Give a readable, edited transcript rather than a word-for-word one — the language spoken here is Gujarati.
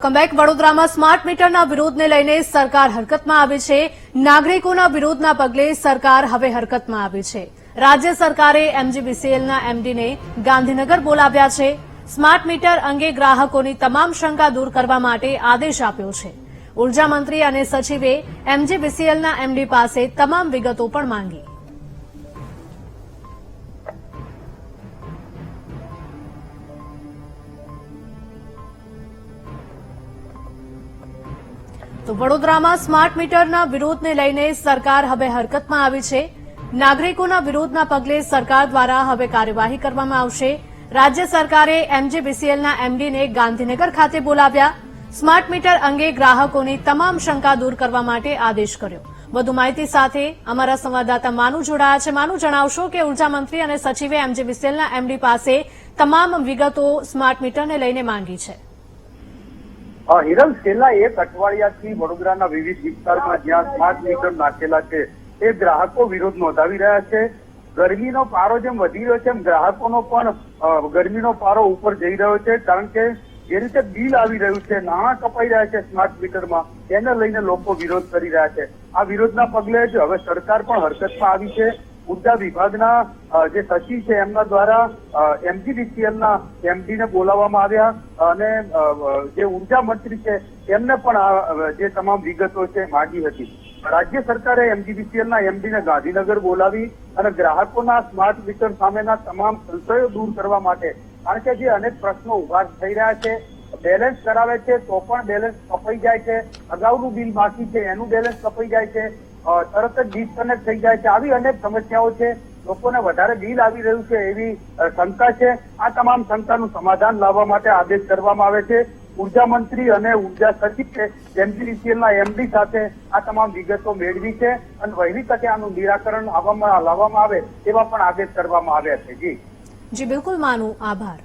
કમબેક વડોદરામાં સ્માર્ટ મીટરના વિરોધને લઈને સરકાર હરકતમાં આવી છે। નાગરિકોના વિરોધના પગલે સરકાર હવે હરકતમાં આવી છે। રાજ્ય સરકારે એમજીવીસીએલના એમડીને ગાંધીનગર બોલાવ્યા છે। સ્માર્ટ મીટર અંગે ગ્રાહકોની તમામ શંકા દૂર કરવા માટે આદેશ આપ્યો છે। ઉર્જા મંત્રી અને સચિવે એમજીવીસીએલના એમડી પાસે તમામ વિગતો પણ માંગી। તો વડોદરામાં સ્માર્ટ મીટરના વિરોધને લઈને સરકાર હવે હરકતમાં આવી છે। નાગરિકોના વિરોધના પગલે સરકાર દ્વારા હવે કાર્યવાહી કરવામાં આવશે। રાજ્ય સરકારે એમજીવીસીએલના એમડીને ગાંધીનગર ખાતે બોલાવ્યા। સ્માર્ટ મીટર અંગે ગ્રાહકોની તમામ શંકા દૂર કરવા માટે આદેશ કર્યો। વધુ માહિતી સાથે અમારા સંવાદદાતા માનુ જોડાયા છે। માનુ, જણાવશો કે ઉર્જા મંત્રી અને સચિવે એમજીવીસીએલના એમડી પાસે તમામ વિગતો સ્માર્ટ મીટરને લઈને માંગી છે। હિરલ, છેલ્લા એક અઠવાડિયાથી વડોદરાના વિવિધ વિસ્તારમાં જ્યાં સ્માર્ટ મીટર નાખેલા છે એ ગ્રાહકો વિરોધ નોંધાવી રહ્યા છે। ગરમીનો પારો જેમ વધી રહ્યો છે એમ ગ્રાહકોનો પણ ગરમીનો પારો ઉપર જઈ રહ્યો છે, કારણ કે જે રીતે બિલ આવી રહ્યું છે, નાણાં કપાઈ રહ્યા છે સ્માર્ટ મીટરમાં, તેને લઈને લોકો વિરોધ કરી રહ્યા છે। આ વિરોધના પગલે જ હવે સરકાર પણ હરકતમાં આવી છે। ઉર્જા વિભાગના જે સચિવ છે એમના દ્વારા એમજીવીસીએલના એમડીને બોલાવવામાં આવ્યા અને જે ઉર્જા મંત્રી છે એમને પણ જે તમામ વિગતો છે માંગી હતી। રાજ્ય સરકારે એમજીવીસીએલના એમડીને ગાંધીનગર બોલાવી અને ગ્રાહકોના સ્માર્ટ મીટર સામેના તમામ સંશયો દૂર કરવા માટે, કારણ કે જે અનેક પ્રશ્નો ઉભા થઈ રહ્યા છે, બેલેન્સ કરાવે છે તો પણ બેલેન્સ કપાઈ જાય છે, અગાઉનું બિલ બાકી છે એનું બેલેન્સ કપાઈ જાય છે, તરત જ ડિસ્કનેક્ટ થઈ જાય છે, આવી અનેક સમસ્યાઓ છે। લોકોને વધારે બિલ આવી રહ્યું છે એવી શંકા છે। આ તમામ શંકાનું સમાધાન લાવવા માટે આદેશ કરવામાં આવે છે। ઉર્જા મંત્રી અને ઉર્જા સચિવે એમજીવીસીએલના એમડી સાથે આ તમામ વિગતો મેળવી છે અને વહેલી તકે આનું નિરાકરણ લાવવામાં આવે એવા પણ આદેશ કરવામાં આવ્યા છે। જી બિલકુલ માનુ, આભાર।